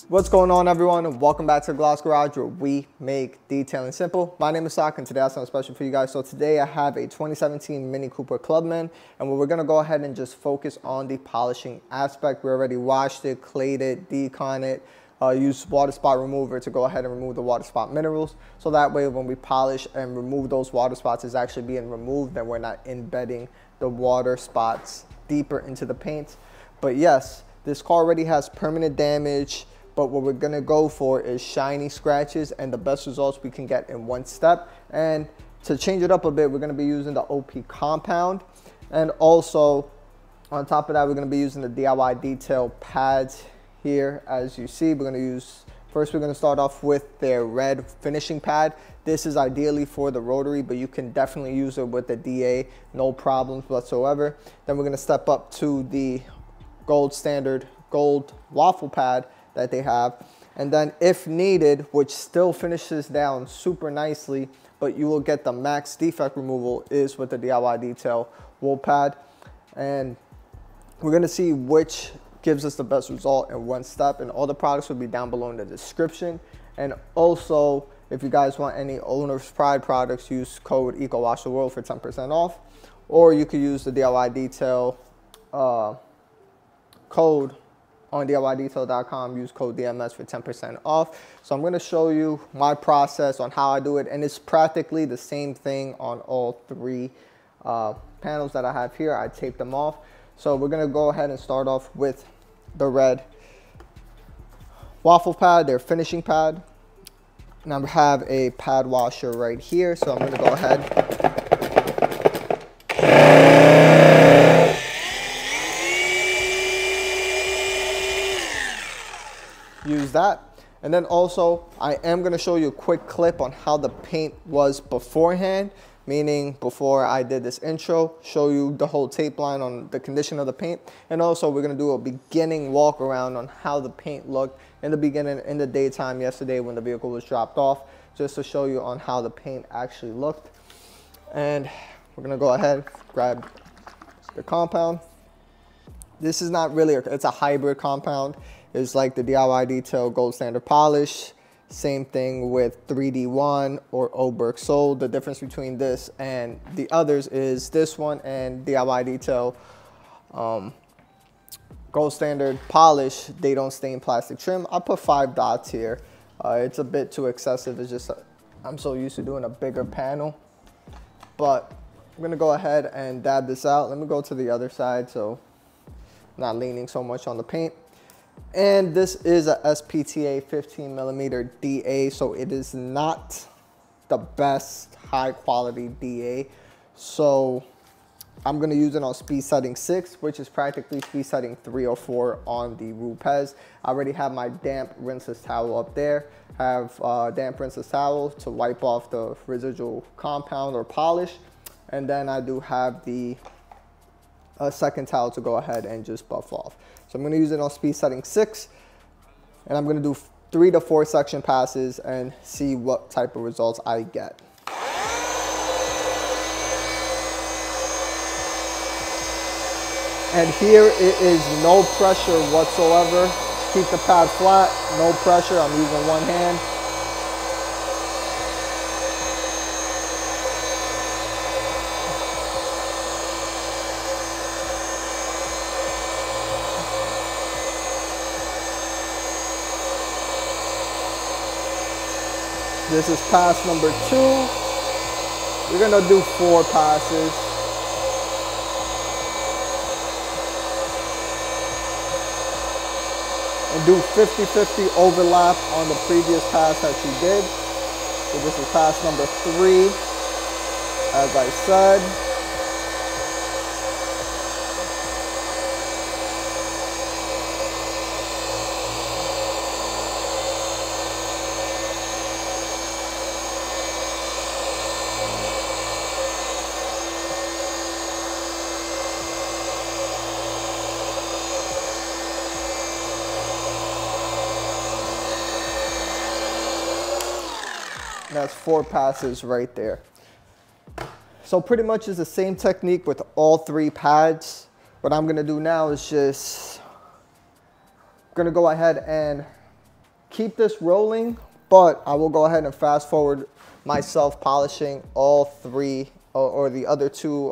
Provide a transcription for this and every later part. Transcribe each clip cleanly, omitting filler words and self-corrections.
What's going on, everyone, and welcome back to the Gloss Garage, where we make detailing simple. My name is Sak, and today I have something special for you guys. So today I have a 2017 Mini Cooper Clubman, and we're going to go ahead and just focus on the polishing aspect. We already washed it, clayed it, decon it, used water spot remover to go ahead and remove the water spot minerals. So that way when we polish and remove those water spots, it's actually being removed and we're not embedding the water spots deeper into the paint. But yes, this car already has permanent damage. But what we're gonna go for is shiny scratches and the best results we can get in one step. And to change it up a bit, we're gonna be using the OP compound. And also, on top of that, we're gonna be using the DIY detail pads here. As you see, we're gonna start off with their red finishing pad. This is ideally for the rotary, but you can definitely use it with the DA, no problems whatsoever. Then we're gonna step up to the gold standard gold waffle pad that they have, and then if needed, which still finishes down super nicely, but you will get the max defect removal, is with the DIY detail wool pad. And we're gonna see which gives us the best result in one step, and all the products will be down below in the description. And also, if you guys want any Owner's Pride products, use code EcoWashTheWorld for 10% off, or you could use the DIY detail code on DIYdetail.com, use code DMS for 10% off. So I'm gonna show you my process on how I do it, and it's practically the same thing on all three panels that I have here. I taped them off. So we're gonna go ahead and start off with the red waffle pad, their finishing pad. And I have a pad washer right here, so I'm gonna go ahead use that. And then also I am going to show you a quick clip on how the paint was beforehand, meaning before I did this intro, show you the whole tape line on the condition of the paint. And also we're going to do a beginning walk around on how the paint looked in the beginning, in the daytime yesterday when the vehicle was dropped off, just to show you on how the paint actually looked. And we're going to go ahead, grab the compound. This is not really, it's a hybrid compound. It's like the DIY detail gold standard polish. Same thing with 3D1 or Oberk Sold. The difference between this and the others is this one and DIY detail gold standard polish, they don't stain plastic trim. I put 5 dots here. It's a bit too excessive. It's just I'm so used to doing a bigger panel. But I'm gonna go ahead and dab this out. Let me go to the other side so I'm not leaning so much on the paint. And this is a SPTA 15mm DA, so it is not the best high quality DA. So I'm gonna use it on speed setting 6, which is practically speed setting 3 or 4 on the Rupes. I already have my damp rinseless towel up there. Have damp rinseless towel to wipe off the residual compound or polish. And then I do have the second towel to go ahead and just buff off. So I'm going to use it on speed setting 6, and I'm going to do 3 to 4 section passes and see what type of results I get. And here it is no pressure whatsoever. Keep the pad flat, no pressure. I'm using one hand. This is pass number 2. We're gonna do 4 passes. And do 50-50 overlap on the previous pass that you did. So this is pass number 3, as I said. That's 4 passes right there. So pretty much it's the same technique with all 3 pads. What I'm gonna do now is just gonna go ahead and keep this rolling, but I will go ahead and fast forward myself polishing all three or the other two,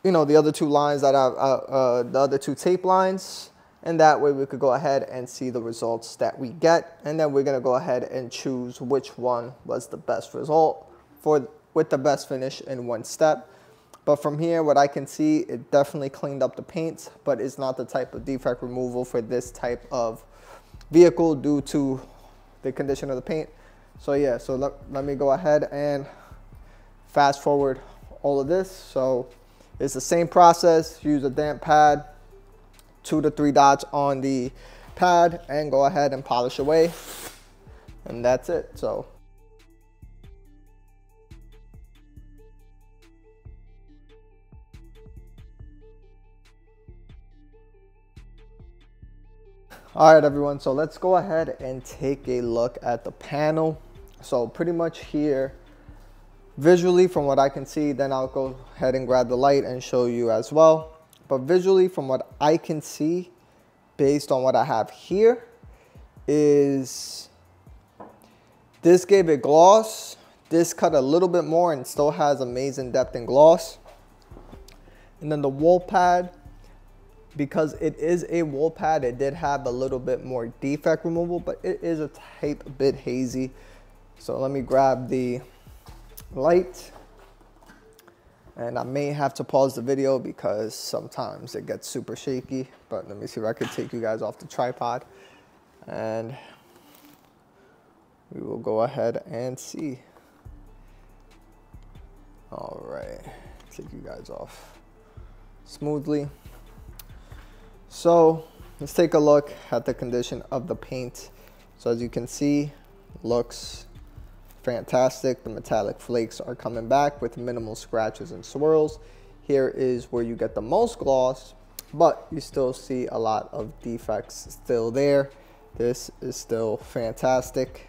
the other two lines that the other two tape lines. And that way we could go ahead and see the results that we get. And then we're gonna go ahead and choose which one was the best result with the best finish in one step. But from here, what I can see, it definitely cleaned up the paint, but it's not the type of defect removal for this type of vehicle due to the condition of the paint. So yeah, so let me go ahead and fast forward all of this. So it's the same process, use a damp pad, 2 to 3 dots on the pad, and go ahead and polish away, and that's it. So all right, everyone, so let's go ahead and take a look at the panel. So pretty much here visually from what I can see, then I'll go ahead and grab the light and show you as well. But visually, from what I can see, based on what I have here, is this gave it gloss. This cut a little bit more and still has amazing depth and gloss. And then the wool pad, because it is a wool pad, it did have a little bit more defect removal, but it is a bit hazy. So let me grab the light. And I may have to pause the video because sometimes it gets super shaky, but let me see if I can take you guys off the tripod and we will go ahead and see. All right, take you guys off smoothly. So let's take a look at the condition of the paint. So as you can see, looks fantastic. The metallic flakes are coming back with minimal scratches and swirls. Here is where you get the most gloss, but you still see a lot of defects still there. This is still fantastic.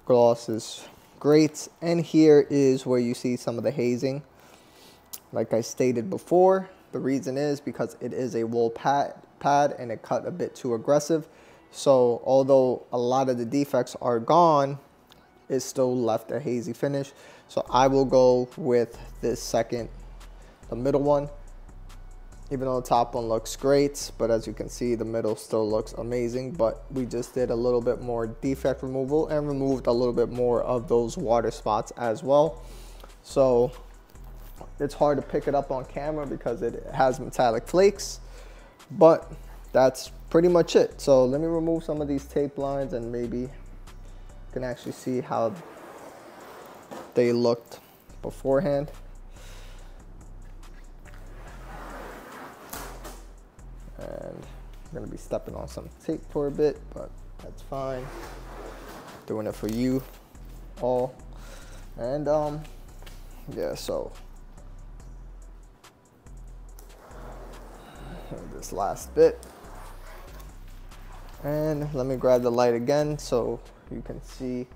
Gloss is great. And here is where you see some of the hazing. Like I stated before, the reason is because it is a wool pad and it cut a bit too aggressive. So although a lot of the defects are gone, it still left a hazy finish. So I will go with this second, the middle one. Even though the top one looks great, but as you can see, the middle still looks amazing. But we just did a little bit more defect removal and removed a little bit more of those water spots as well. So it's hard to pick it up on camera because it has metallic flakes, but that's pretty much it. So let me remove some of these tape lines and maybe can actually see how they looked beforehand. And I'm gonna be stepping on some tape for a bit, but that's fine. Doing it for you all. And yeah, so this last bit. And let me grab the light again so you can see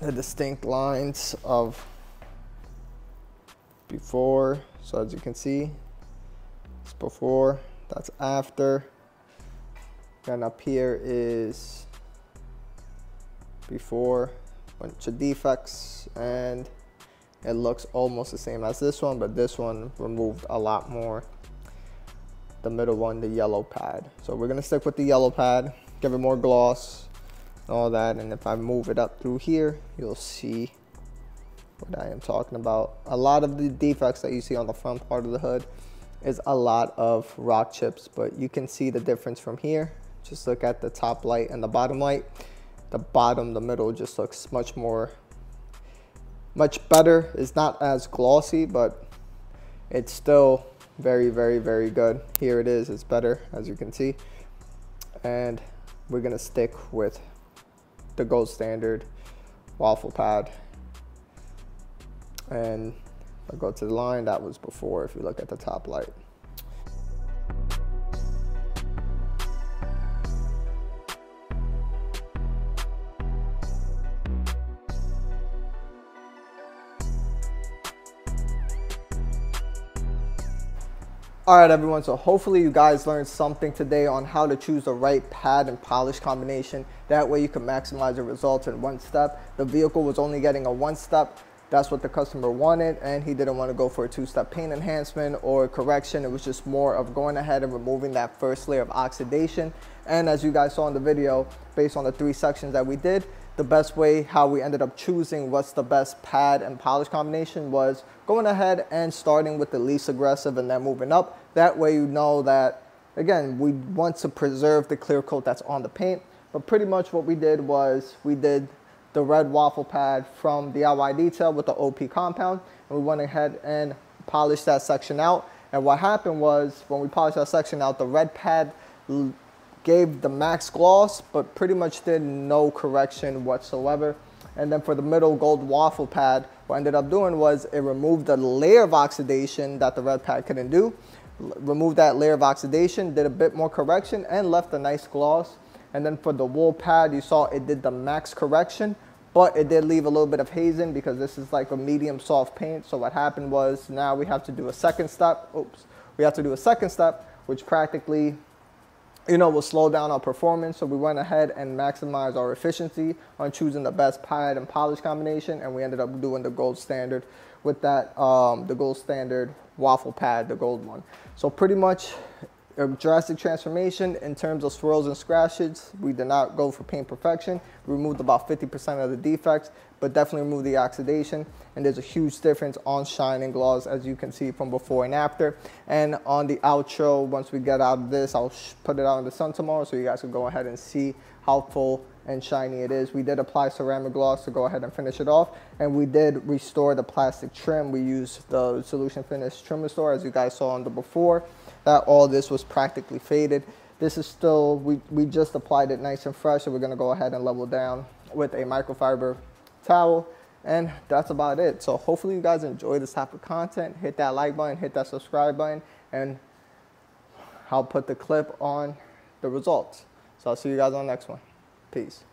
the distinct lines of before. So as you can see, it's before, that's after. And up here is before, bunch of defects, and it looks almost the same as this one, but this one removed a lot more. The middle one, the yellow pad. So we're gonna stick with the yellow pad, give it more gloss, all that. And if I move it up through here, you'll see what I am talking about. A lot of the defects that you see on the front part of the hood is a lot of rock chips, but you can see the difference from here. Just look at the top light and the bottom light. The bottom, the middle just looks much better. It's not as glossy, but it's still very, very, very good. Here it is, it's better, as you can see. And we're gonna stick with the gold standard waffle pad. And if I go to the line, that was before, if you look at the top light. All right, everyone, so hopefully you guys learned something today on how to choose the right pad and polish combination. That way you can maximize the results in one step. The vehicle was only getting a one step. That's what the customer wanted, and he didn't want to go for a two-step paint enhancement or correction. It was just more of going ahead and removing that first layer of oxidation. And as you guys saw in the video, based on the 3 sections that we did, the best way how we ended up choosing what's the best pad and polish combination was going ahead and starting with the least aggressive and then moving up. That way you know that, again, we want to preserve the clear coat that's on the paint. But pretty much what we did was we did the red waffle pad from DIY Detail with the OP compound, and we went ahead and polished that section out. And what happened was when we polished that section out, the red pad gave the max gloss, but pretty much did no correction whatsoever. And then for the middle gold waffle pad, what I ended up doing was it removed the layer of oxidation that the red pad couldn't do. Removed that layer of oxidation, did a bit more correction, and left a nice gloss. And then for the wool pad, you saw it did the max correction, but it did leave a little bit of hazing because this is like a medium soft paint. So what happened was now we have to do a second step. We have to do a second step, which practically, will slow down our performance. So we went ahead and maximized our efficiency on choosing the best pad and polish combination, and we ended up doing the gold standard with that, the gold standard waffle pad, the gold one. So pretty much a drastic transformation in terms of swirls and scratches. We did not go for paint perfection. We removed about 50% of the defects, but definitely removed the oxidation. And there's a huge difference on shine and gloss, as you can see from before and after. And on the outro, once we get out of this, I'll put it out in the sun tomorrow so you guys can go ahead and see how full and shiny it is. We did apply ceramic gloss to go ahead and finish it off, and we did restore the plastic trim. We used the Solution Finish Trim Restore, as you guys saw on the before. That all this was practically faded. This is still, we just applied it nice and fresh, so we're gonna go ahead and level down with a microfiber towel, and that's about it. So hopefully you guys enjoy this type of content. Hit that like button, hit that subscribe button, and I'll put the clip on the results. So I'll see you guys on the next one. Peace.